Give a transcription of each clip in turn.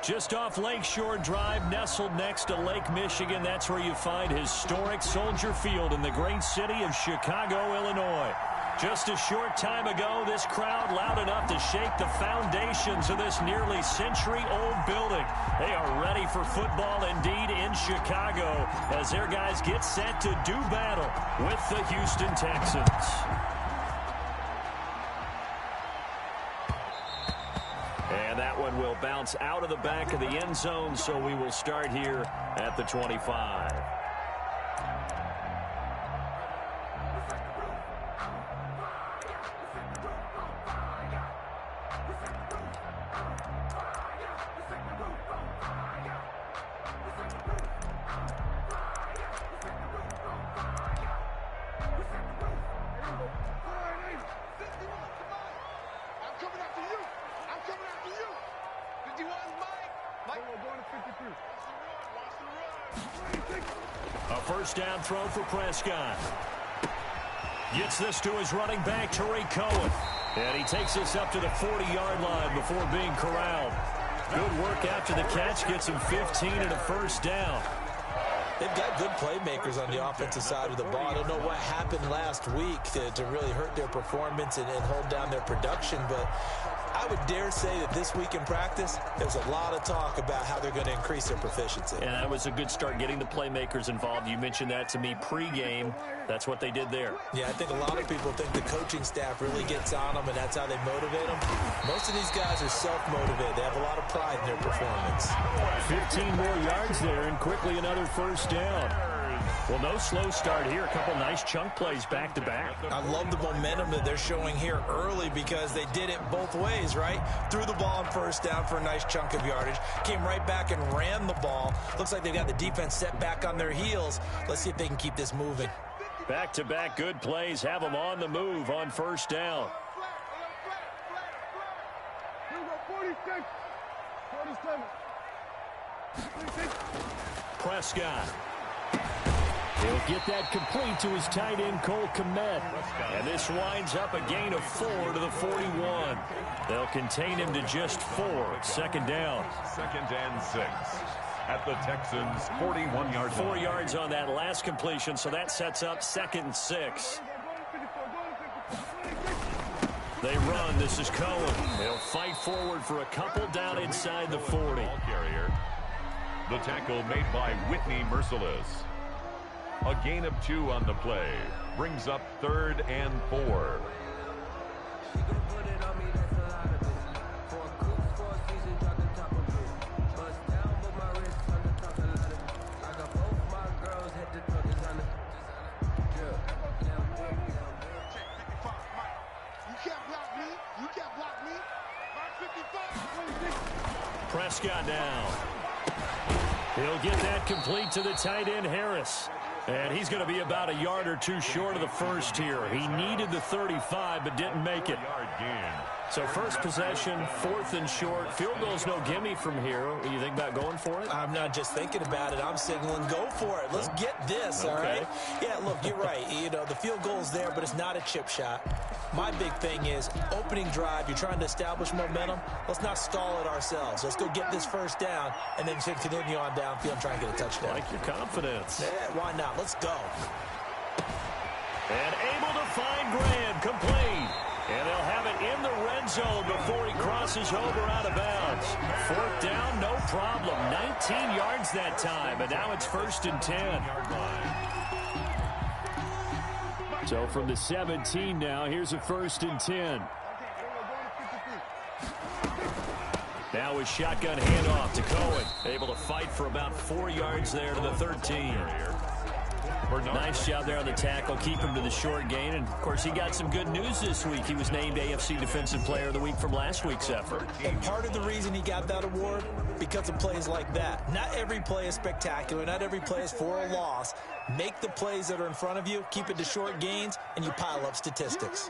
Just off Lakeshore Drive, nestled next to Lake Michigan. That's where you find historic Soldier Field in the great city of Chicago, Illinois. Just a short time ago, this crowd loud enough to shake the foundations of this nearly century-old building. They are ready for football indeed in Chicago as their guys get set to do battle with the Houston Texans. And that one will bounce out of the back of the end zone, so we will start here at the 25. A first down throw for Prescott. Gets this to his running back, Tariq Cohen. And he takes this up to the 40-yard line before being corralled. Good work after the catch. Gets him 15 and a first down. They've got good playmakers on the offensive side of the ball. I don't know what happened last week to really hurt their performance and hold down their production, but I would dare say that this week in practice, there's a lot of talk about how they're going to increase their proficiency. And that was a good start, getting the playmakers involved. You mentioned that to me pregame. That's what they did there. Yeah, I think a lot of people think the coaching staff really gets on them, and that's how they motivate them. Most of these guys are self-motivated. They have a lot of pride in their performance. 15 more yards there, and quickly another first down. Well, no slow start here. A couple nice chunk plays back-to-back. I love the momentum that they're showing here early because they did it both ways, right? Threw the ball on first down for a nice chunk of yardage. Came right back and ran the ball. Looks like they've got the defense set back on their heels. Let's see if they can keep this moving. Back-to-back good plays. Have them on the move on first down. 46, 47. Prescott. He'll get that complete to his tight end, Cole Kmet. And this winds up a gain of 4 to the 41. They'll contain him to just 4. Second down. 2nd and 6 at the Texans' 41-yard line. 4 yards on that last completion, so that sets up 2nd and 6. They run. This is Cohen. They'll fight forward for a couple down inside the 40. Ball carrier. The tackle made by Whitney Merciless. A gain of 2 on the play. Brings up 3rd and 4. Prescott down. He'll get that complete to the tight end, Harris. And he's going to be about a yard or 2 short of the first here. He needed the 35, but didn't make it. So first possession, 4th and short. Field goal's no gimme from here. You think about going for it? I'm not just thinking about it. I'm signaling go for it. Let's get this, all right? Yeah, look, you're right. You know, the field goal's there, but it's not a chip shot. My big thing is opening drive. You're trying to establish momentum. Let's not stall it ourselves. Let's go get this first down and then continue on downfield and try and get a touchdown. I like your confidence. Yeah, why not? Let's go. And able to find Graham, complete. And they'll have it in the red zone before he crosses over out of bounds. 4th down, no problem. 19 yards that time, and now it's 1st and 10. So from the 17 now, here's a 1st and 10. Now with shotgun handoff to Cohen. Able to fight for about 4 yards there to the 13. Nice job there on the tackle. Keep him to the short gain. And, of course, he got some good news this week. He was named AFC Defensive Player of the Week from last week's effort. And part of the reason he got that award, because of plays like that. Not every play is spectacular. Not every play is for a loss. Make the plays that are in front of you, keep it to short gains, and you pile up statistics.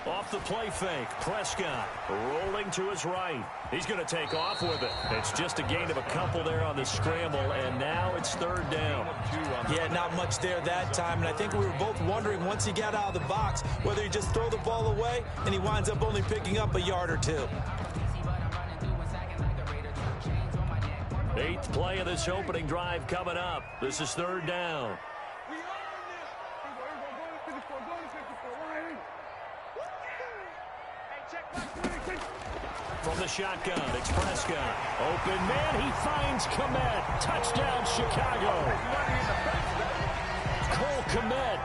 Off the play fake, Prescott rolling to his right. He's going to take off with it. It's just a gain of a couple there on the scramble, and now it's 3rd down. Yeah, not much there that time, and I think we were both wondering once he got out of the box whether he just throw the ball away and he winds up only picking up a yard or 2. Eighth play of this opening drive coming up. This is third down. From the shotgun, it's Prescott. Open man, he finds Kmet. Touchdown, Chicago. Cole Kmet,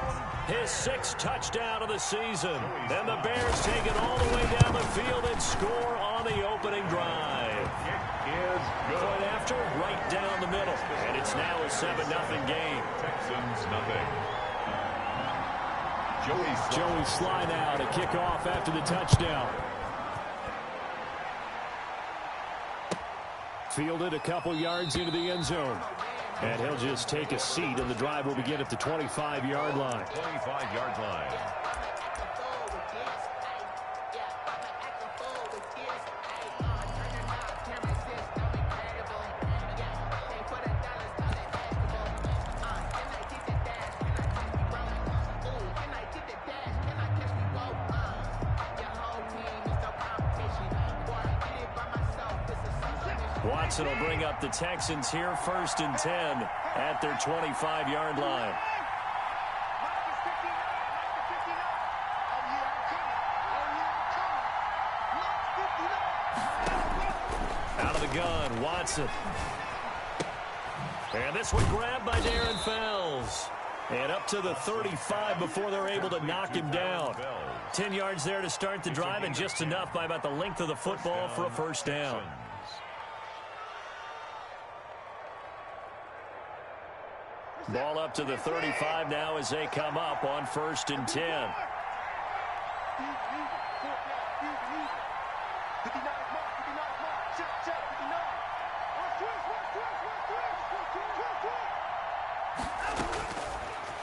his 6th touchdown of the season. And the Bears take it all the way down the field and score on the opening drive. Is good. Point after, right down the middle. And it's now a 7-0 game. Texans nothing. Joey Sly now to kick off after the touchdown. Fielded a couple yards into the end zone. And he'll just take a seat, and the drive will begin at the 25-yard line. 25-yard line. Watson will bring up the Texans here, 1st and 10 at their 25-yard line. Out of the gun, Watson. And this one grabbed by Darren Fells. And up to the 35 before they're able to knock him down. 10 yards there to start the drive, and just enough by about the length of the football for a first down. Ball up to the 35 now as they come up on 1st and 10.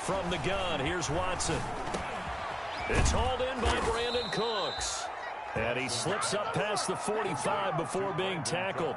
From the gun, here's Watson. It's hauled in by Brandon Cooks. And he slips up past the 45 before being tackled.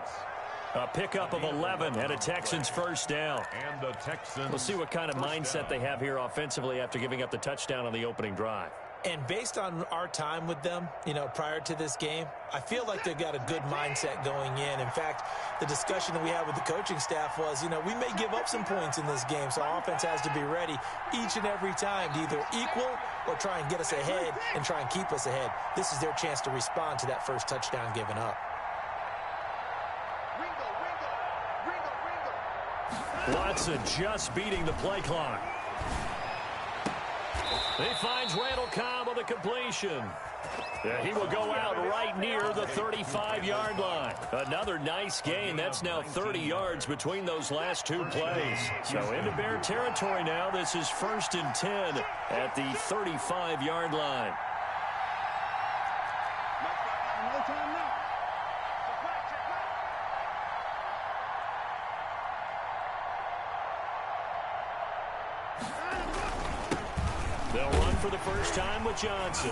A pickup of 11 and a Texans first down. And the Texans. We'll see what kind of mindset they have here offensively after giving up the touchdown on the opening drive. And based on our time with them, prior to this game, I feel like they've got a good mindset going in. In fact, the discussion that we had with the coaching staff was, we may give up some points in this game, so our offense has to be ready each and every time to either equal or try and get us ahead and try and keep us ahead. This is their chance to respond to that first touchdown given up. Watson just beating the play clock. He finds Randall Cobb on the completion. He will go out right near the 35-yard line. Another nice gain. That's now 30 yards between those last two plays. So into Bear territory now. This is 1st and 10 at the 35-yard line. They'll run for the first time with Johnson.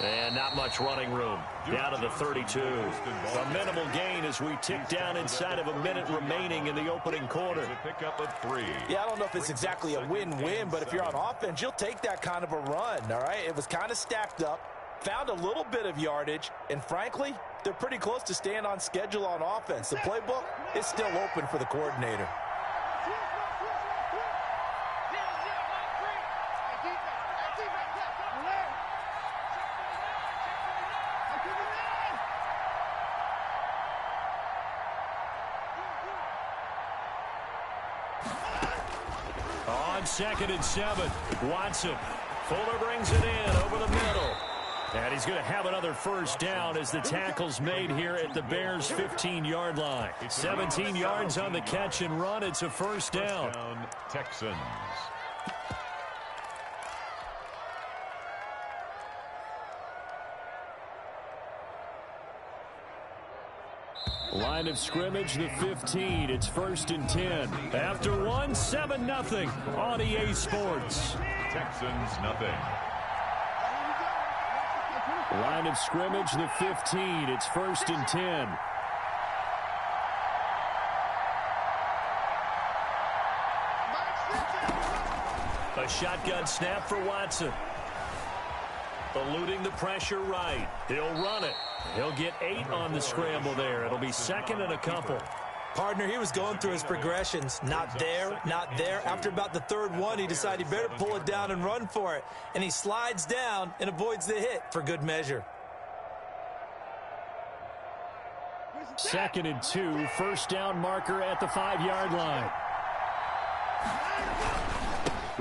And not much running room. Down to the 32. A minimal gain as we tick down inside of a minute remaining in the opening quarter. Pick up a 3. Yeah, I don't know if it's exactly a win-win, but if you're on offense, you'll take that kind of a run, all right? It was kind of stacked up, found a little bit of yardage, and frankly, they're pretty close to staying on schedule on offense. The playbook is still open for the coordinator. On 2nd and 7, Watson. Fuller brings it in over the middle. And he's going to have another first down as the tackle's made here at the Bears' 15-yard line. 17 yards on the catch and run. It's a first down. Texans. Line of scrimmage, the 15. It's 1st and 10. After 7-0 on EA Sports. Texans nothing. Line of scrimmage, the 15. It's 1st and 10. A shotgun snap for Watson. Eluding the pressure right. He'll run it. He'll get 8 on the scramble there. It'll be 2nd and a couple. Partner, he was going through his progressions. Not there, not there. After about the third one, he decided he better pull it down and run for it. And he slides down and avoids the hit for good measure. 2nd and 2, first down marker at the 5-yard line.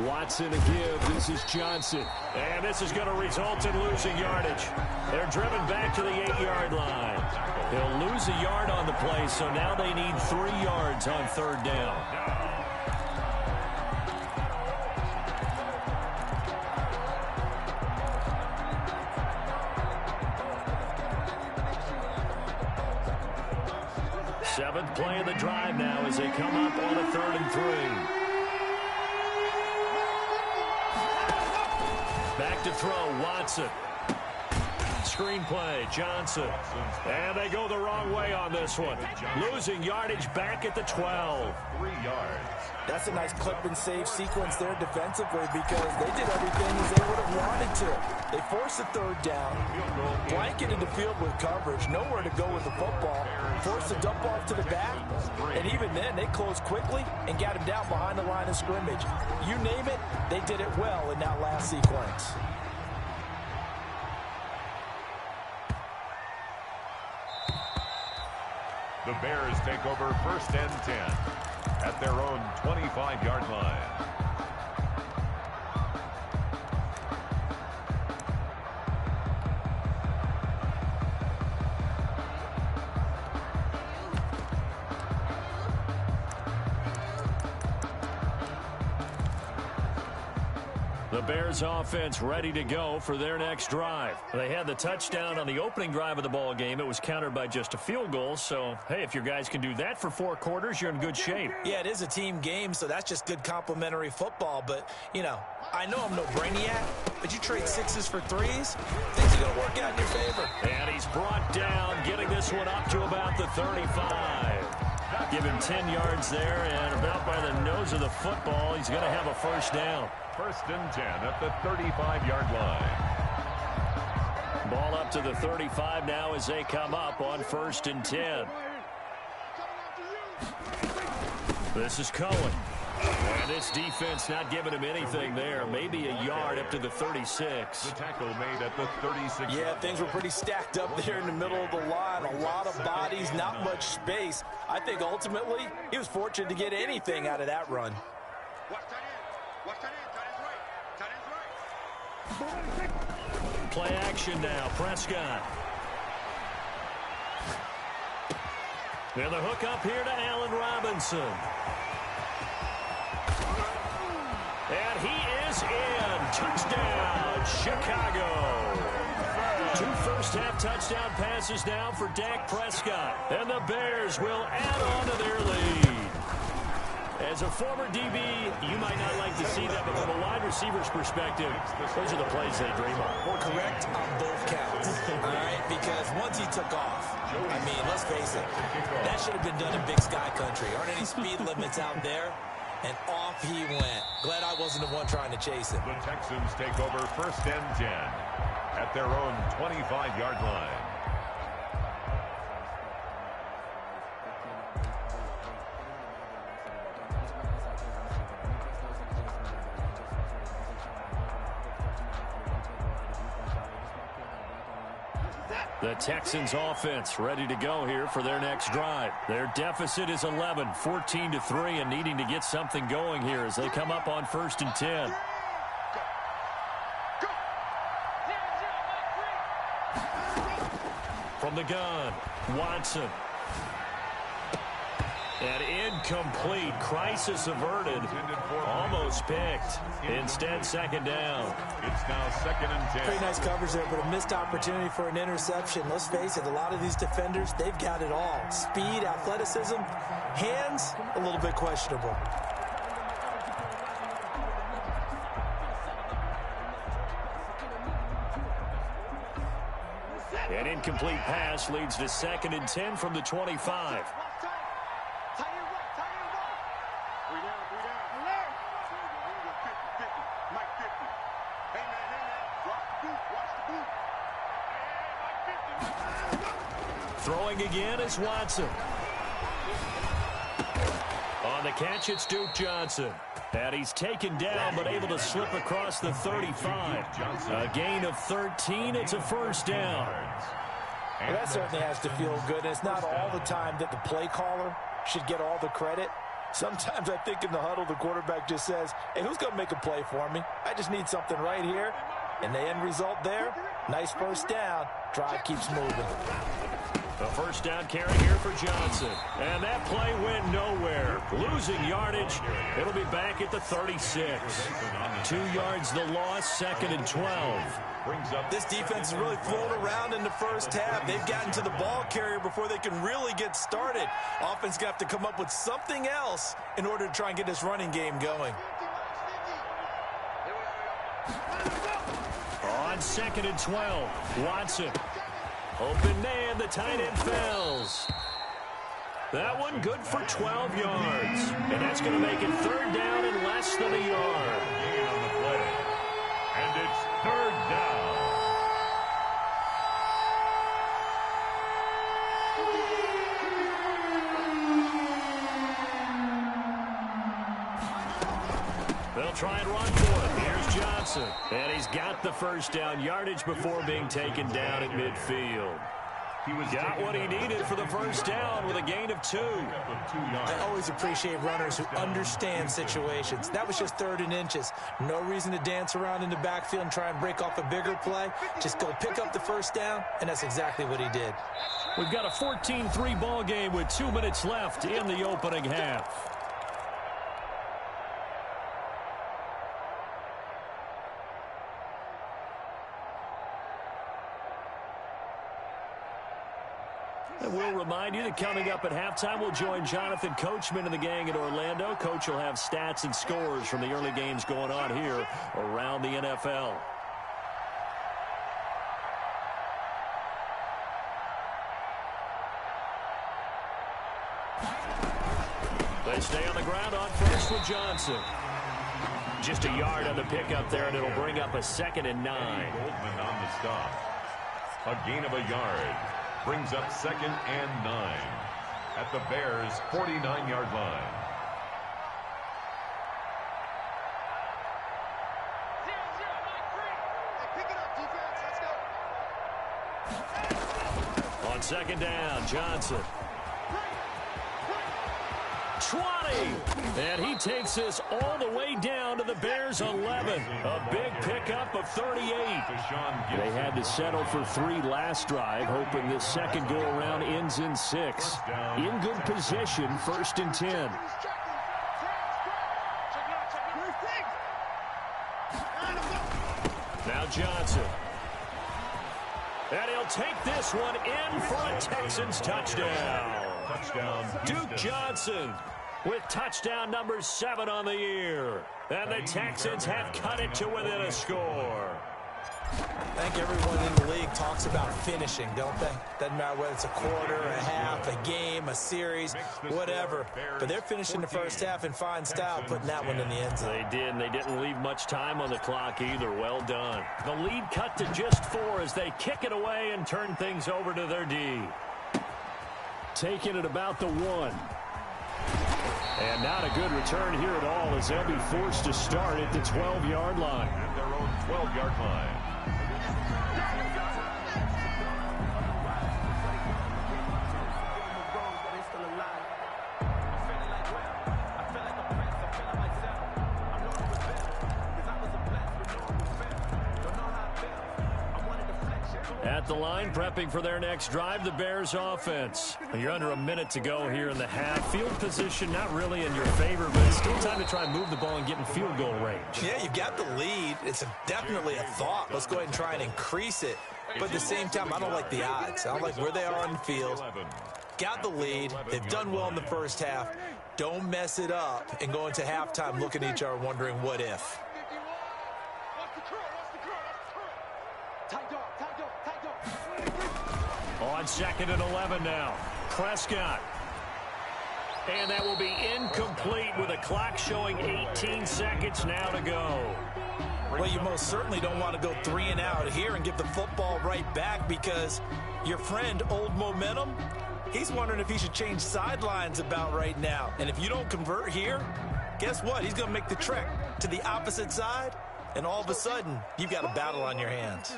Watson a give. This is Johnson. And this is going to result in losing yardage. They're driven back to the 8-yard line. He'll lose a yard on the play, so now they need 3 yards on 3rd down. Seventh play of the drive now as they come up on a 3rd and 3. Back to throw, Watson. Screen play, Johnson. And they go the wrong way on this one. Losing yardage back at the 12. 3 yards. That's a nice clip and save sequence there defensively because they did everything as they would have wanted to. They forced a 3rd down, blanketed the field with coverage, nowhere to go with the football, forced a dump off to the back, and even then they closed quickly and got him down behind the line of scrimmage. You name it, they did it well in that last sequence. The Bears take over 1st and 10 at their own 25-yard line. The Bears offense ready to go for their next drive. They had the touchdown on the opening drive of the ball game. It was countered by just a field goal. So, hey, if your guys can do that for 4 quarters, you're in good shape. Yeah, it is a team game, so that's just good complimentary football. But, you know, I know I'm no brainiac, but you trade 6s for 3s, things are going to work out in your favor. And he's brought down, getting this one up to about the 35. Give him 10 yards there, and about by the nose of the football, he's going to have a 1st down. 1st and 10 at the 35-yard line. Ball up to the 35 now as they come up on 1st and 10. This is Cohen. And this defense not giving him anything there. Maybe a yard up to the 36. The tackle made at the 36. Yeah, things were pretty stacked up there in the middle of the line. A lot of bodies, not much space. I think ultimately he was fortunate to get anything out of that run. Play action now, Prescott. And the hook up here to Allen Robinson. And he is in. Touchdown, Chicago. 2 first-half touchdown passes now for Dak Prescott. And the Bears will add on to their lead. As a former DB, you might not like to see that, but from a wide receiver's perspective, those are the plays they dream of. Correct on both counts, all right? Because once he took off, I mean, let's face it, that should have been done in Big Sky Country. Aren't any speed limits out there? And off he went. Glad I wasn't the one trying to chase him. The Texans take over 1st and 10 at their own 25-yard line. The Texans offense ready to go here for their next drive. Their deficit is 11, 14-3, and needing to get something going here as they come up on 1st and 10. From the gun, Watson. And incomplete. Crisis averted. Almost picked. Instead, 2nd down. It's now 2nd and 10. Pretty nice coverage there, but a missed opportunity for an interception. Let's face it, a lot of these defenders, they've got it all. Speed, athleticism, hands, a little bit questionable. An incomplete pass leads to 2nd and 10 from the 25. Throwing again is Watson. On the catch, it's Duke Johnson. And he's taken down, but able to slip across the 35. A gain of 13. It's a first down. Well, that certainly has to feel good. It's not all the time that the play caller should get all the credit. Sometimes I think in the huddle, the quarterback just says, hey, who's going to make a play for me? I just need something right here. And the end result there, nice first down. Drive keeps moving. A first down carry here for Johnson. And that play went nowhere. Losing yardage. It'll be back at the 36. 2 yards the loss, 2nd and 12. This defense has really flown around in the first half. They've gotten to the ball carrier before they can really get started. Offense got to come up with something else in order to try and get this running game going. On 2nd and 12, Watson. Open man, the tight end fells. That one good for 12 yards. And that's going to make it 3rd down and less than a yard. Gain on the play. And it's 3rd down. They'll try and run for it. Here's Johnson. And he's got the first down yardage before being taken down at midfield. He got what he needed for the first down with a gain of 2. I always appreciate runners who understand situations. That was just 3rd and inches. No reason to dance around in the backfield and try and break off a bigger play. Just go pick up the first down, and that's exactly what he did. We've got a 14-3 ball game with 2 minutes left in the opening half. And we'll remind you that coming up at halftime, we'll join Jonathan Coachman and the gang in Orlando. Coach will have stats and scores from the early games going on here around the NFL. They stay on the ground on first with Johnson. Just a yard on the pickup there, and it'll bring up a 2nd and 9. Goldman on the stop. A gain of a yard. Brings up 2nd and 9 at the Bears' 49-yard line. On 2nd down, Johnson. 20, and he takes this all the way down to the Bears' 11. A big pickup of 38. They had to settle for 3 last drive, hoping this second go-around ends in 6. In good position, 1st and 10. Now Johnson. And he'll take this one in for a Texans touchdown. Duke Johnson with touchdown number 7 on the year. And the Texans have cut it to within a score. I think everyone in the league talks about finishing, don't they? Doesn't matter whether it's a quarter, a half, a game, a series, whatever. But they're finishing the first half in fine style, putting that one in the end zone. They did, and they didn't leave much time on the clock either. Well done. The lead cut to just 4 as they kick it away and turn things over to their D. Taking it about the 1. And not a good return here at all as they'll be forced to start at the 12-yard line. At their own 12-yard line. At the line, prepping for their next drive, the Bears offense. You're under a minute to go here in the half. Field position not really in your favor, but it's still time to try and move the ball and get in field goal range. Yeah, you've got the lead. It's definitely a thought. Let's go ahead and try and increase it. But at the same time, I don't like the odds. I don't like where they are on the field. Got the lead. They've done well in the first half. Don't mess it up and go into halftime looking at each other wondering what if. On 2nd and 11 now. Prescott. And that will be incomplete with a clock showing 18 seconds now to go. Well, you most certainly don't want to go 3 and out here and give the football right back because your friend, Old Momentum, He's wondering if he should change sidelines about right now. And if you don't convert here, guess what? He's going to make the trek to the opposite side, and all of a sudden, you've got a battle on your hands.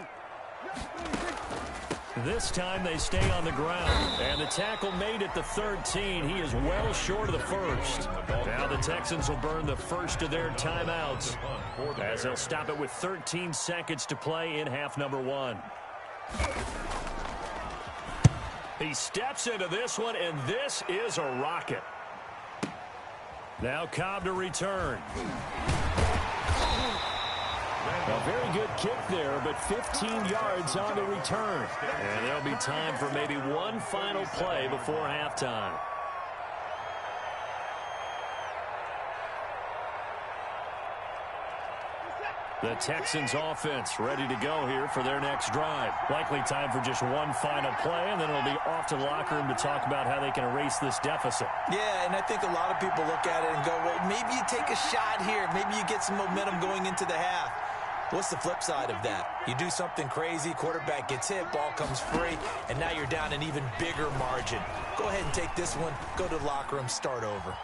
This time they stay on the ground, and the tackle made at the 13. He is well short of the first. Now the Texans will burn the first of their timeouts as they'll stop it with 13 seconds to play in half number 1. He steps into this one, and this is a rocket. Now Cobb to return. A very good kick there, but 15 yards on the return. And there'll be time for maybe one final play before halftime. The Texans offense ready to go here for their next drive. Likely time for just one final play, and then it'll be off to the locker room to talk about how they can erase this deficit. Yeah, and I think a lot of people look at it and go, well, maybe you take a shot here. Maybe you get some momentum going into the half. What's the flip side of that? You do something crazy, quarterback gets hit, ball comes free, and now you're down an even bigger margin. Go ahead and take this one, go to the locker room, start over.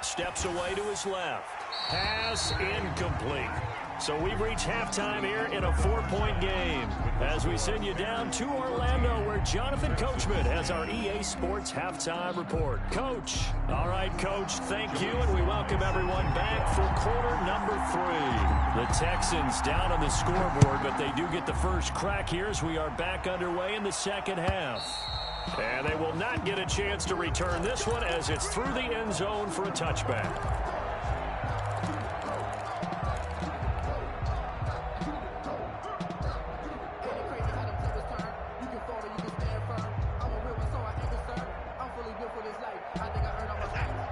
Steps away to his left. Pass incomplete. So we've reached halftime here in a 4-point game as we send you down to Orlando where Jonathan Coachman has our EA Sports Halftime Report. Coach. All right, Coach, thank you, and we welcome everyone back for quarter number 3. The Texans down on the scoreboard, but they do get the first crack here as we are back underway in the second half. And they will not get a chance to return this one as it's through the end zone for a touchback.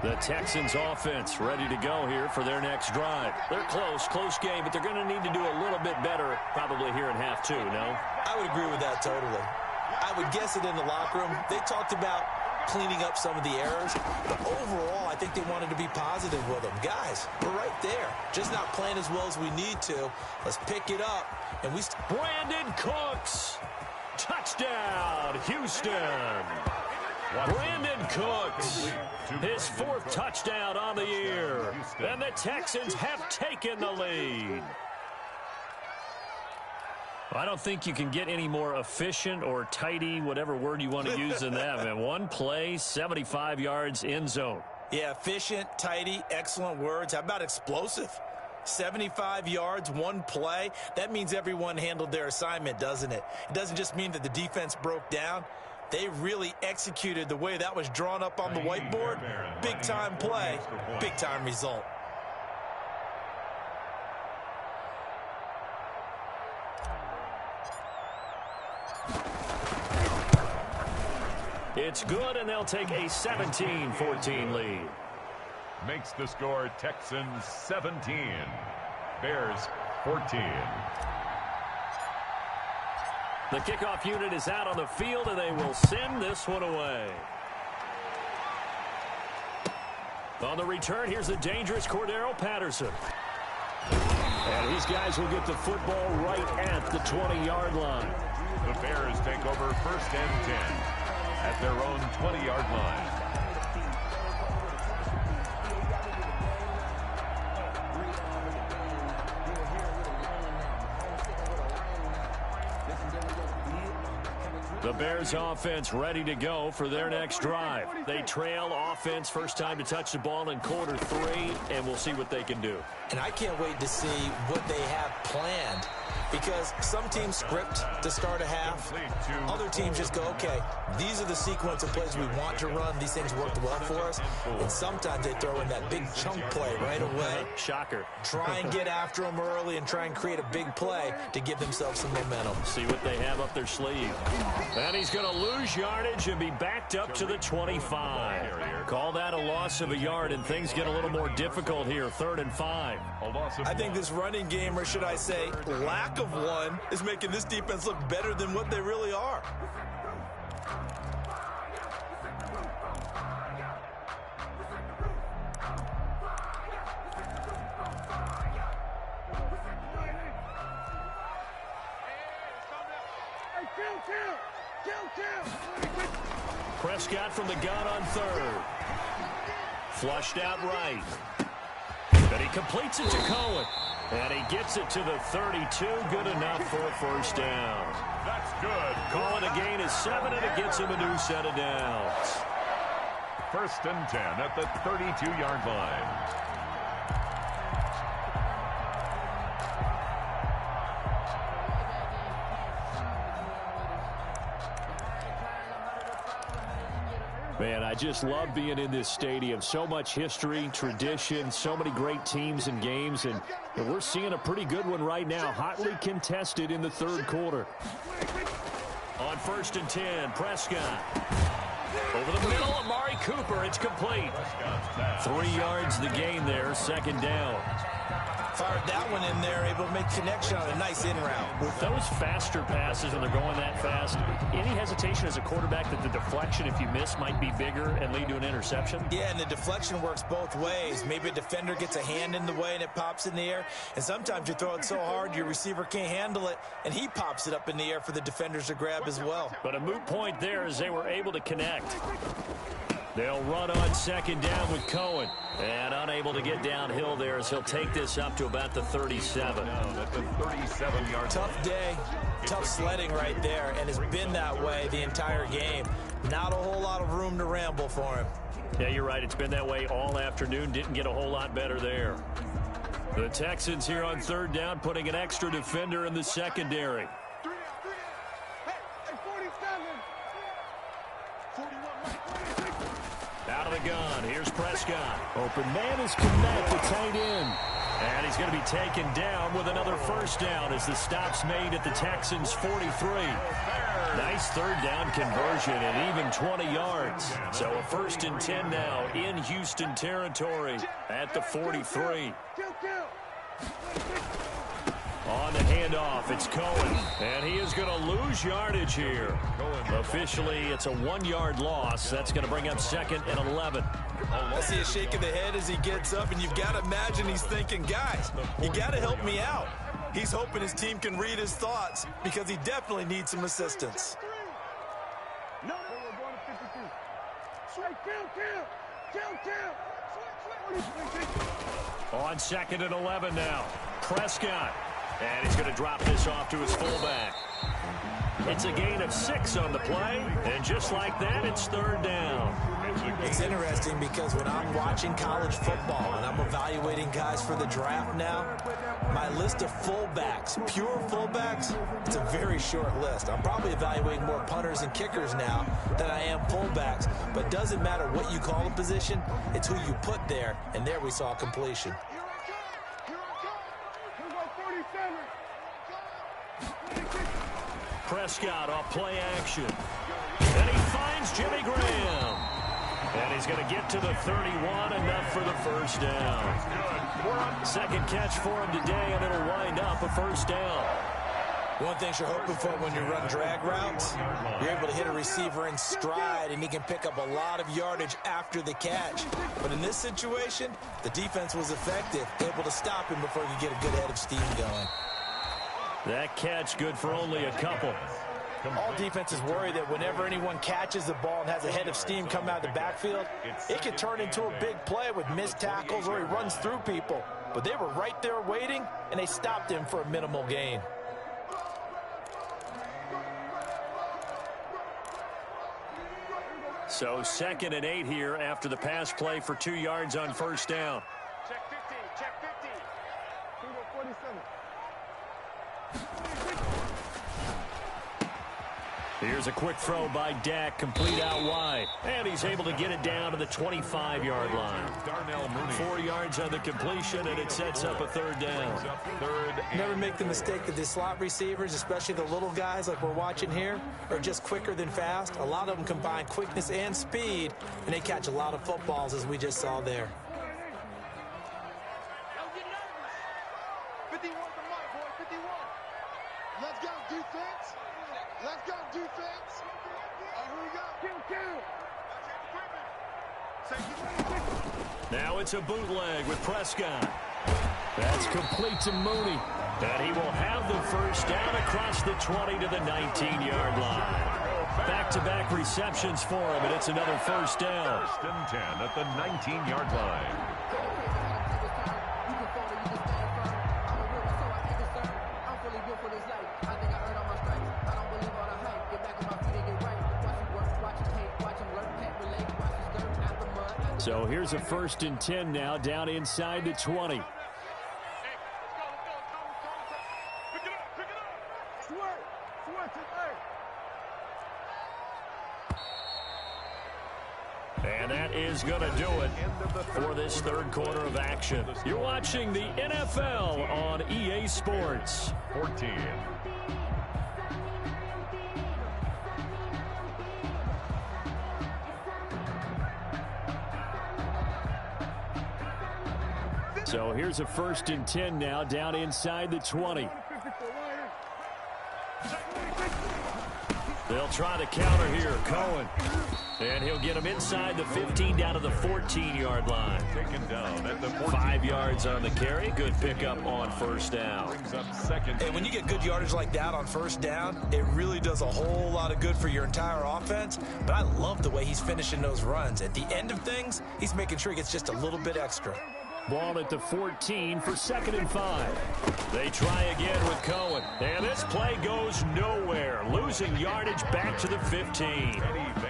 The Texans offense ready to go here for their next drive. They're close game, but they're going to need to do a little bit better probably here in half 2, no? I would agree with that totally. I would guess it in the locker room. They talked about cleaning up some of the errors, but overall, I think they wanted to be positive with them. Guys, we're right there. Just not playing as well as we need to. Let's pick it up. And Brandon Cooks. Touchdown, Houston. Brandon Cooks, his 4th touchdown on the year, and the Texans have taken the lead. I don't think you can get any more efficient or tidy, whatever word you want to use in that, man. One play, 75 yards, end zone. Yeah, efficient, tidy, excellent words. How about explosive? 75 yards, one play. That means everyone handled their assignment, doesn't it? It doesn't just mean that the defense broke down. They really executed the way that was drawn up on the whiteboard. Big-time play, big-time result. It's good, and they'll take a 17-14 lead. Makes the score Texans 17, Bears 14. The kickoff unit is out on the field, and they will send this one away. On the return, here's the dangerous Cordero Patterson. And these guys will get the football right at the 20-yard line. The Bears take over 1st and 10 at their own 20-yard line. The Bears offense ready to go for their next drive. They trail offense, first time to touch the ball in quarter 3, and we'll see what they can do. And I can't wait to see what they have planned, because some teams script to start a half. Other teams just go, okay, these are the sequence of plays we want to run. These things worked well for us. And sometimes they throw in that big chunk play right away. Shocker. Try and get after them early and try and create a big play to give themselves some momentum. See what they have up their sleeve. And he's going to lose yardage and be backed up to the 25. Call that a loss of a yard, and things get a little more difficult here, 3rd and 5. I think this running game, or should I say lack of one, is making this defense look better than what they really are. Hey, kill! Prescott from the gun on third. Flushed out right. And he completes it to Cohen. And he gets it to the 32. Good enough for a first down. That's good. Calling a gain is 7, and it gets him a new set of downs. 1st and 10 at the 32-yard line. Man, I just love being in this stadium. So much history, tradition, so many great teams and games, and we're seeing a pretty good one right now, hotly contested in the third quarter. On 1st and 10, Prescott. Over the middle, Amari Cooper. It's complete. 3 yards the gain there, 2nd down. Fired that one in there, able to make connection on a nice in route. With those faster passes, when they're going that fast, any hesitation as a quarterback that the deflection, if you miss, might be bigger and lead to an interception? Yeah, and the deflection works both ways. Maybe a defender gets a hand in the way and it pops in the air. And sometimes you throw it so hard your receiver can't handle it, and he pops it up in the air for the defenders to grab as well. But a moot point there as they were able to connect. They'll run on 2nd down with Cohen. And unable to get downhill there as he'll take this up to about the 37. At the 37-yard line. Tough day, tough sledding right there, and it's been that way the entire game. Not a whole lot of room to ramble for him. Yeah, you're right. It's been that way all afternoon. Didn't get a whole lot better there. The Texans here on 3rd down, putting an extra defender in the secondary. Out of the gun, here's Prescott. Open man is Kmet, the tight end. And he's going to be taken down with another first down as the stop's made at the Texans' 43. Nice 3rd down conversion and even 20 yards. So a 1st and 10 now in Houston territory at the 43. On the handoff, it's Cohen, and he is going to lose yardage here. Officially, it's a 1-yard loss. That's going to bring up 2nd and 11. I see a shake of the head as he gets up, and you've got to imagine he's thinking, guys, you got to help me out. He's hoping his team can read his thoughts because he definitely needs some assistance. No, we're going to 52. On 2nd and 11 now, Prescott. And he's going to drop this off to his fullback. It's a gain of 6 on the play, and just like that, it's 3rd down. It's interesting because when I'm watching college football and I'm evaluating guys for the draft now, my list of fullbacks, pure fullbacks, it's a very short list. I'm probably evaluating more punters and kickers now than I am fullbacks, but it doesn't matter what you call a position, it's who you put there, and there we saw completion. Prescott off play action. And he finds Jimmy Graham. And he's going to get to the 31, enough for the first down. 2nd catch for him today, and it'll wind up a first down. One thing you're hoping for when you run drag routes, you're able to hit a receiver in stride, and he can pick up a lot of yardage after the catch. But in this situation, the defense was effective, able to stop him before he could get a good head of steam going. That catch good for only a couple. All defenses worry that whenever anyone catches the ball and has a head of steam come out of the backfield, it can turn into a big play with missed tackles or he runs through people. But they were right there waiting, and they stopped him for a minimal gain. So 2nd and 8 here after the pass play for 2 yards on first down. Check 50, check 50. 47. Here's a quick throw by Dak, complete out wide. And he's able to get it down to the 25-yard line. 4 yards on the completion, and it sets up a 3rd down. Never make the mistake that the slot receivers, especially the little guys like we're watching here, are just quicker than fast. A lot of them combine quickness and speed, and they catch a lot of footballs, as we just saw there. 51 for Mike, boy, 51. Let's go, defense. Let's go, defense. Here we go. Now it's a bootleg with Prescott. That's complete to Mooney. And he will have the first down across the 20 to the 19-yard line. Back-to-back receptions for him, and it's another first down. First and 10 at the 19-yard line. So here's a first and 10 now, down inside the 20. And that is going to do it for this third quarter of action. You're watching the NFL on EA Sports. 14. So here's a first and 10 now, down inside the 20. They'll try the counter here, Cohen. And he'll get him inside the 15 down to the 14-yard line. Taken down at the 14. 5 yards on the carry. Good pickup on first down. Brings up second. And when you get good yardage like that on first down, it really does a whole lot of good for your entire offense. But I love the way he's finishing those runs. At the end of things, he's making sure he gets just a little bit extra. Ball at the 14 for 2nd and 5. They try again with Cohen. And this play goes nowhere. Losing yardage back to the 15.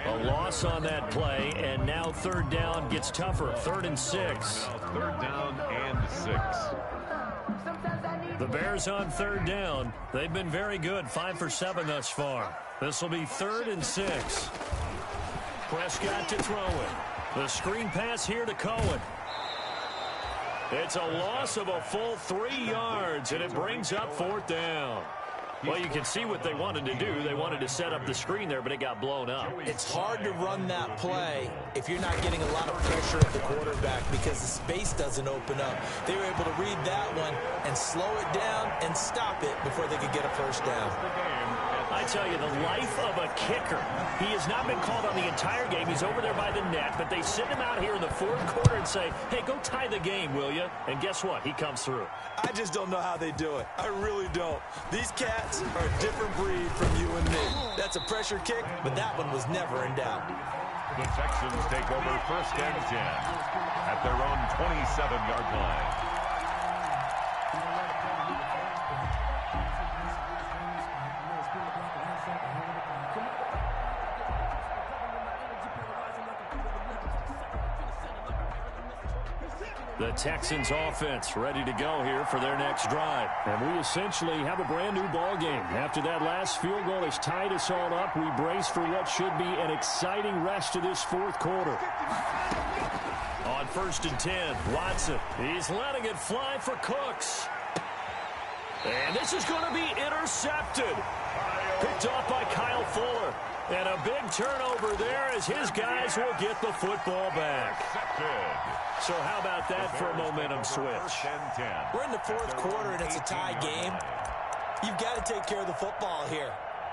A loss on that play, and now third down gets tougher. 3rd and 6. Third down and 6. The Bears on third down. They've been very good. 5 for 7 thus far. This will be 3rd and 6. Prescott to throw it. The screen pass here to Cohen. It's a loss of a full 3 yards, and it brings up 4th down. Well, you can see what they wanted to do. They wanted to set up the screen there, but it got blown up. It's hard to run that play if you're not getting a lot of pressure at the quarterback because the space doesn't open up. They were able to read that one and slow it down and stop it before they could get a first down. I tell you, the life of a kicker. He has not been called on the entire game. He's over there by the net, but they send him out here in the 4th quarter and say, hey, go tie the game, will you? And guess what? He comes through. I just don't know how they do it. I really don't. These cats are a different breed from you and me. That's a pressure kick, but that one was never in doubt. The Texans take over 1st and 10 at their own 27-yard line. The Texans offense ready to go here for their next drive. And we essentially have a brand new ball game. After that last field goal has tied us all up, we brace for what should be an exciting rest of this 4th quarter. On 1st and 10, Watson. He's letting it fly for Cooks. And this is going to be intercepted. Picked off by Kyle Fuller. And a big turnover there as his guys will get the football back. So how about that for a momentum switch? We're in the 4th quarter and it's a tie game. You've got to take care of the football here.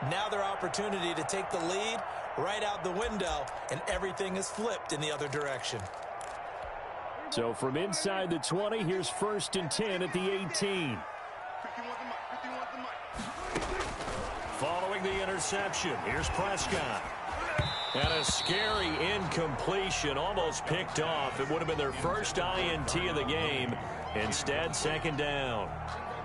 Now their opportunity to take the lead right out the window, and everything is flipped in the other direction. So from inside the 20, here's 1st and 10 at the 18. Following the interception, here's Prescott. And a scary incompletion, almost picked off. It would have been their first INT of the game. Instead, 2nd down.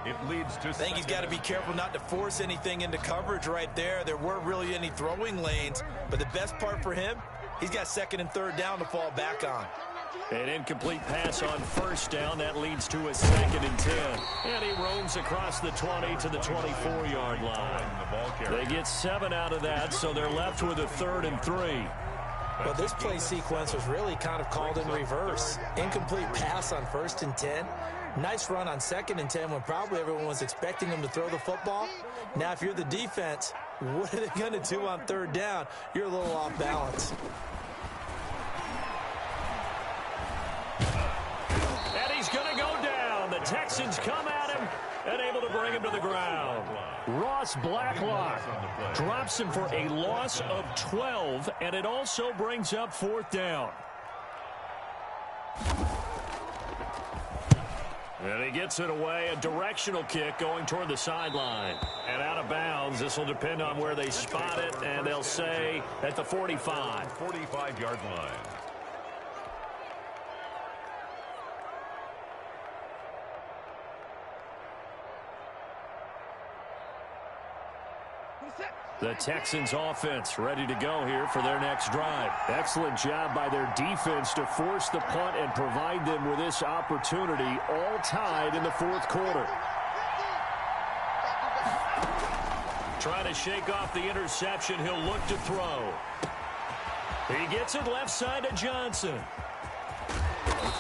It leads to. I think he's got to be careful not to force anything into coverage right there. There weren't really any throwing lanes, but the best part for him, he's got 2nd and 3rd down to fall back on. An incomplete pass on 1st down. That leads to a 2nd and 10. And he roams across the 20 to the 24-yard line. They get 7 out of that, so they're left with a 3rd and 3. But this play sequence was really kind of called in reverse. Incomplete pass on 1st and 10. Nice run on 2nd and 10 when probably everyone was expecting him to throw the football. Now, if you're the defense, what are they going to do on 3rd down? You're a little off balance. And he's going to go down. The Texans come at him and able to bring him to the ground. Ross Blacklock drops him for a loss of 12, and it also brings up 4th down. And he gets it away, a directional kick going toward the sideline. And out of bounds, this will depend on where they spot it, and they'll say at the 45. 45-yard line. The Texans offense ready to go here for their next drive. Excellent job by their defense to force the punt and provide them with this opportunity, all tied in the fourth quarter. Trying to shake off the interception. He'll look to throw. He gets it left side to Johnson.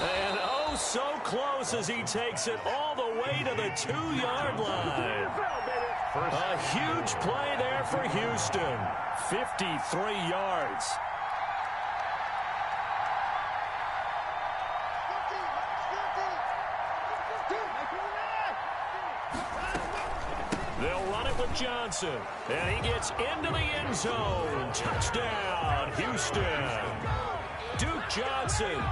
And oh, so close as he takes it all the way to the 2-yard line. A huge play there for Houston. 53 yards. They'll run it with Johnson. And he gets into the end zone. Touchdown, Houston. Duke Johnson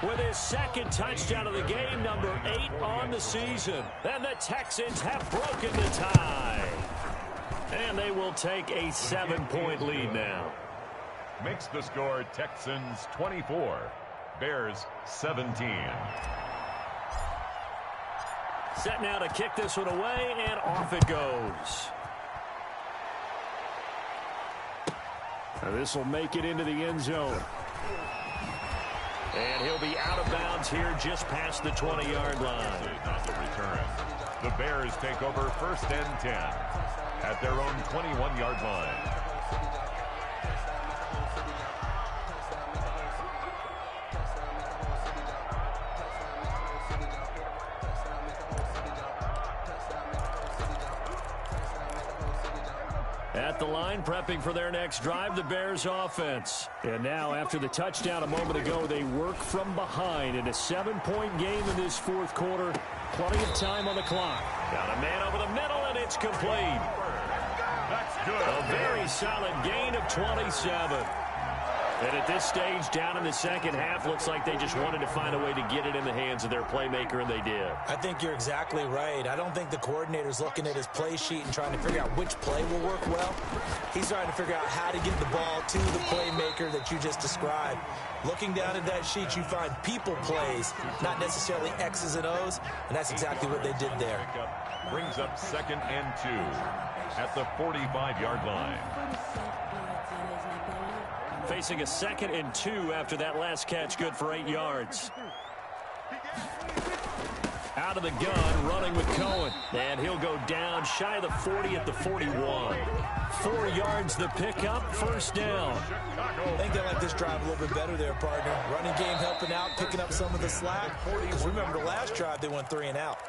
with his second touchdown of the game, number 8 on the season. And the Texans have broken the tie. And they will take a 7-point lead now. Makes the score Texans 24, Bears 17. Set now to kick this one away, and off it goes. Now this will make it into the end zone. And he'll be out of bounds here just past the 20-yard line. Not the return. The Bears take over 1st and 10 at their own 21-yard line. At the line, prepping for their next drive, the Bears offense. And now, after the touchdown a moment ago, they work from behind in a 7-point game in this fourth quarter. Plenty of time on the clock. Got a man over the middle, and it's complete. That's good. A very solid gain of 27. And at this stage, down in the second half, looks like they just wanted to find a way to get it in the hands of their playmaker, and they did. I think you're exactly right. I don't think the coordinator's looking at his play sheet and trying to figure out which play will work well. He's trying to figure out how to get the ball to the playmaker that you just described. Looking down at that sheet, you find people plays, not necessarily X's and O's, and that's exactly what they did there. Brings up 2nd and 2 at the 45-yard line. Facing a 2nd and 2 after that last catch, good for 8 yards. Out of the gun, running with Cohen. And he'll go down shy of the 40 at the 41. 4 yards the pickup, 1st down. I think they like this drive a little bit better there, partner. Running game helping out, picking up some of the slack. Because remember, the last drive they went 3 and out.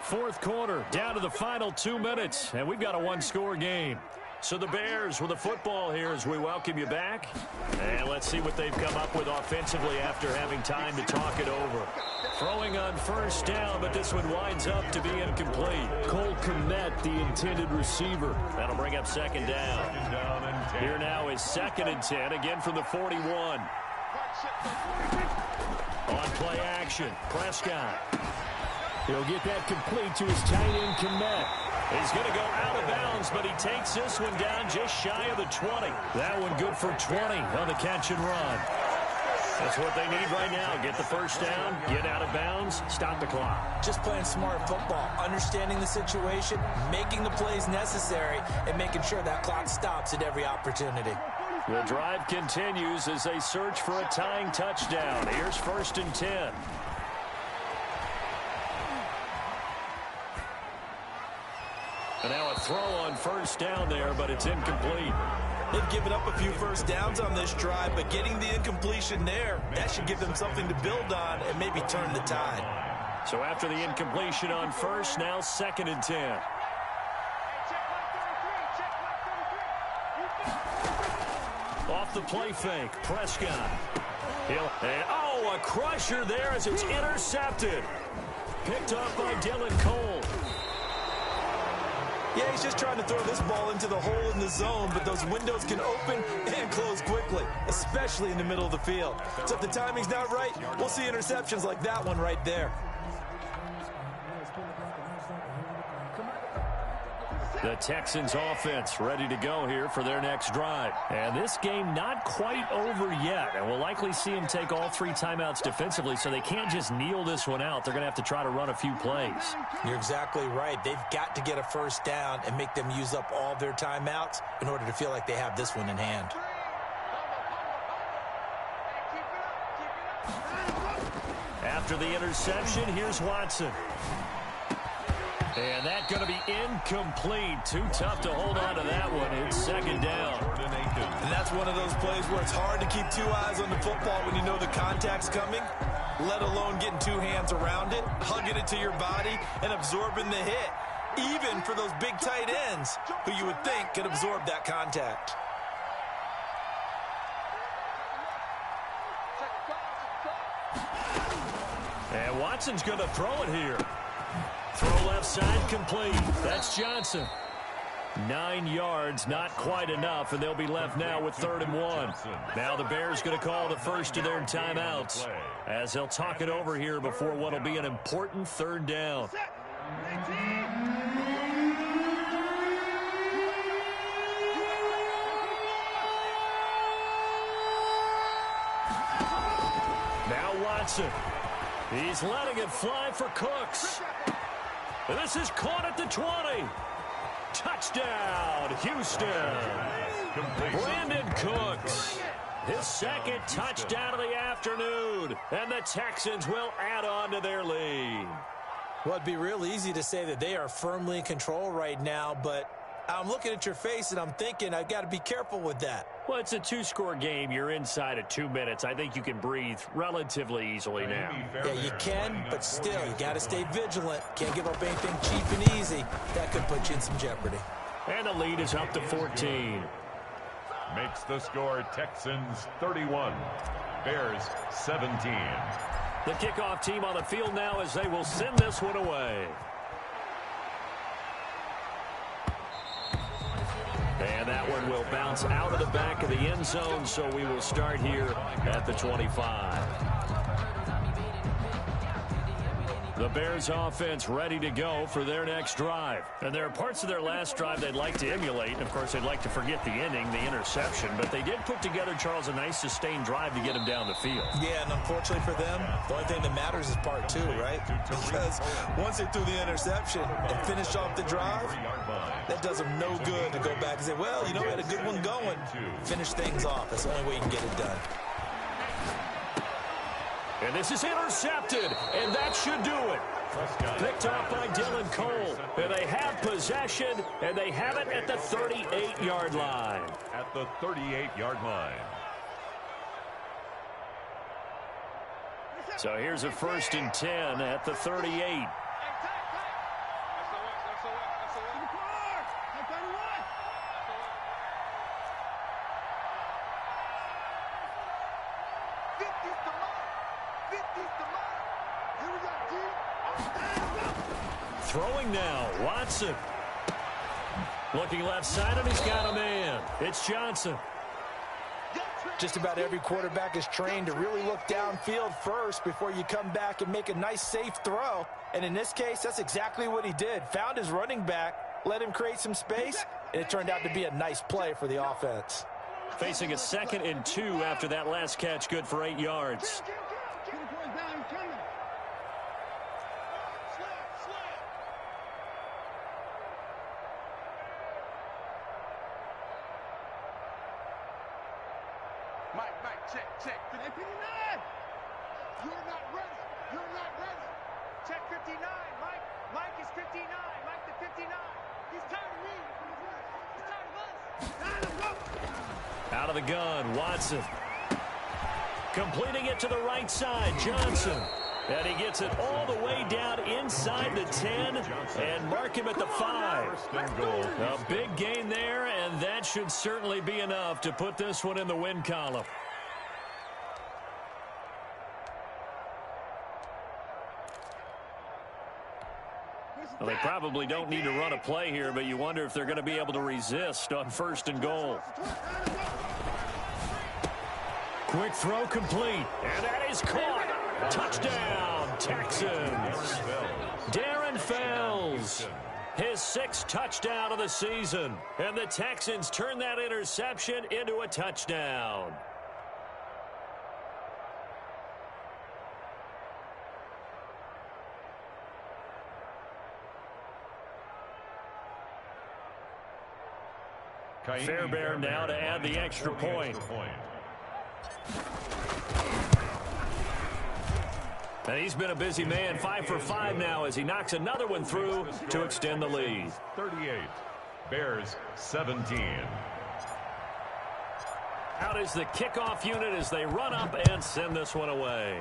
Fourth quarter, down to the final 2 minutes, and we've got a 1-score game. So the Bears with the football here as we welcome you back. And let's see what they've come up with offensively after having time to talk it over. Throwing on 1st down, but this one winds up to be incomplete. Cole Kmet, the intended receiver. That'll bring up 2nd down. Here now is 2nd and 10, again from the 41. On play action, Prescott. He'll get that complete to his tight end, Kmet. He's going to go out of bounds, but he takes this one down just shy of the 20. That one good for 20 on the catch and run. That's what they need right now. Get the 1st down, get out of bounds, stop the clock. Just playing smart football, understanding the situation, making the plays necessary, and making sure that clock stops at every opportunity. The drive continues as they search for a tying touchdown. Here's 1st and 10. And now a throw on 1st down there, but it's incomplete. They've given up a few 1st downs on this drive, but getting the incompletion there, that should give them something to build on and maybe turn the tide. So after the incompletion on 1st, now 2nd and 10. Off the play fake, Prescott. A crusher there as it's intercepted. Picked up by Dylan Cole. Yeah, he's just trying to throw this ball into the hole in the zone, but those windows can open and close quickly, especially in the middle of the field. So if the timing's not right, we'll see interceptions like that one right there. The Texans offense ready to go here for their next drive. And this game not quite over yet. And we'll likely see them take all 3 timeouts defensively, so they can't just kneel this one out. They're going to have to try to run a few plays. You're exactly right. They've got to get a first down and make them use up all their timeouts in order to feel like they have this one in hand. After the interception, here's Watson. And that's going to be incomplete. Too tough to hold on to that one. It's second down. And that's one of those plays where it's hard to keep 2 eyes on the football when you know the contact's coming, let alone getting 2 hands around it, hugging it to your body, and absorbing the hit, even for those big tight ends who you would think could absorb that contact. And Watson's going to throw it here. Throw left side complete. That's Johnson. 9 yards, not quite enough, and they'll be left now with 3rd and 1. Now the Bears going to call the first of their timeouts as they'll talk it over here before what will be an important 3rd down. Now Watson. He's letting it fly for Cooks. And this is caught at the 20. Touchdown, Houston. Brandon Cooks. His 2nd touchdown of the afternoon. And the Texans will add on to their lead. Well, it'd be real easy to say that they are firmly in control right now, but I'm looking at your face and I'm thinking I've got to be careful with that. Well, it's a 2-score game. You're inside of 2 minutes. I think you can breathe relatively easily now. Yeah, you can, but still, you got to stay vigilant. Can't give up anything cheap and easy. That could put you in some jeopardy. And the lead is up to 14. Makes the score Texans 31, Bears 17. The kickoff team on the field now as they will send this one away. And that one will bounce out of the back of the end zone, so we will start here at the 25. The Bears offense ready to go for their next drive. And there are parts of their last drive they'd like to emulate. And, of course, they'd like to forget the ending, the interception. But they did put together, Charles, a nice sustained drive to get him down the field. Yeah, and unfortunately for them, the only thing that matters is part 2, right? Because once they threw the interception and finished off the drive, that does them no good to go back and say, well, you know, we had a good one going. Finish things off. That's the only way you can get it done. And this is intercepted, and that should do it. Picked off by Dylan Cole. And they have possession, and they have it at the 38-yard line. At the 38-yard line. So here's a 1st and 10 at the 38. Throwing now, Watson. Looking left side, and he's got a man. It's Johnson. Just about every quarterback is trained to really look downfield first before you come back and make a nice, safe throw. And in this case, that's exactly what he did. Found his running back, let him create some space, and it turned out to be a nice play for the offense. Facing a 2nd and 2 after that last catch, good for 8 yards. Check 59. You're not ready. You're not ready. Check 59. Mike is 59. Mike the 59. He's tired of me. He's tired of us. Out of the gun, Watson. Completing it to the right side, Johnson. And he gets it all the way down inside the 10 and mark him at the 5. A big gain there, and that should certainly be enough to put this one in the win column. Well, they probably don't need to run a play here, but you wonder if they're going to be able to resist on 1st and goal. Quick throw complete, and that is caught. Touchdown, Texans. Darren Fells. His 6th touchdown of the season. And the Texans turn that interception into a touchdown. Fairbairn now to add the extra point. And he's been a busy man, 5 for 5 now as he knocks another one through to extend the lead. 38, Bears 17. Out is the kickoff unit as they run up and send this one away.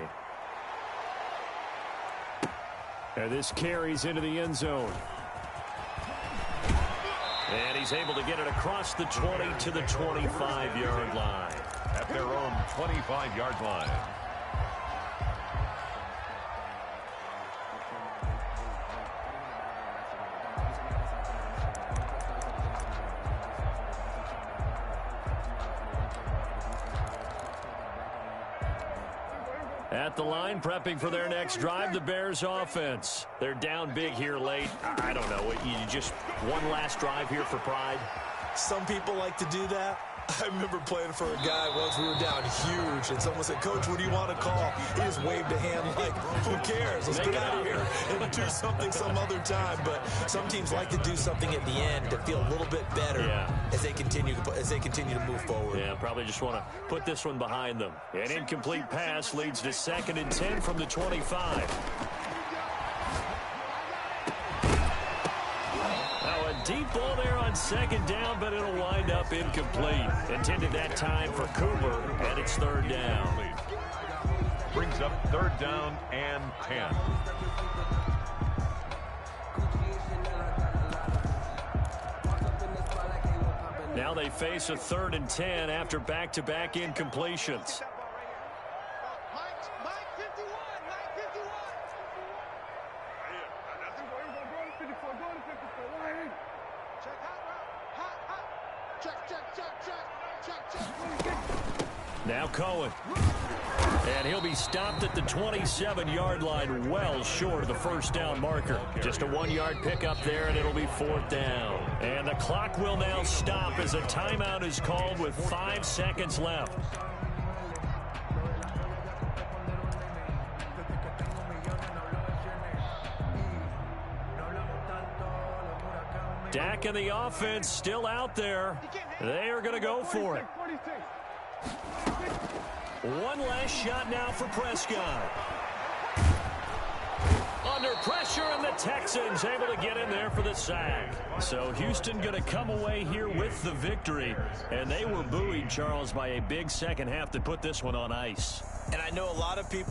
And this carries into the end zone. And he's able to get it across the 20 to the 25-yard line. At their own 25-yard line. At the line, prepping for their next drive, the Bears offense. They're down big here late. I don't know. You just one last drive here for pride? Some people like to do that. I remember playing for a guy once. We were down huge, and someone said, "Coach, what do you want to call?" He just waved a hand like, "Who cares? Let's get out of here and do something some other time." But some teams like to do something at the end to feel a little bit better as they continue to move forward. Yeah, probably just want to put this one behind them. An incomplete pass leads to 2nd and 10 from the 25. Deep ball there on 2nd down, but it'll wind up incomplete. Intended that time for Cooper, and it's 3rd down. Brings up 3rd down and 10. Now they face a 3rd and 10 after back-to-back incompletions. Now Cohen. And he'll be stopped at the 27-yard line, well short of the 1st down marker. Just a 1-yard pickup there, and it'll be 4th down. And the clock will now stop as a timeout is called with 5 seconds left. Dak and the offense still out there. They are going to go for it. One last shot now for Prescott. Under pressure, and the Texans able to get in there for the sack. So Houston going to come away here with the victory. And they were buoyed, Charles, by a big second half to put this one on ice. And I know a lot of people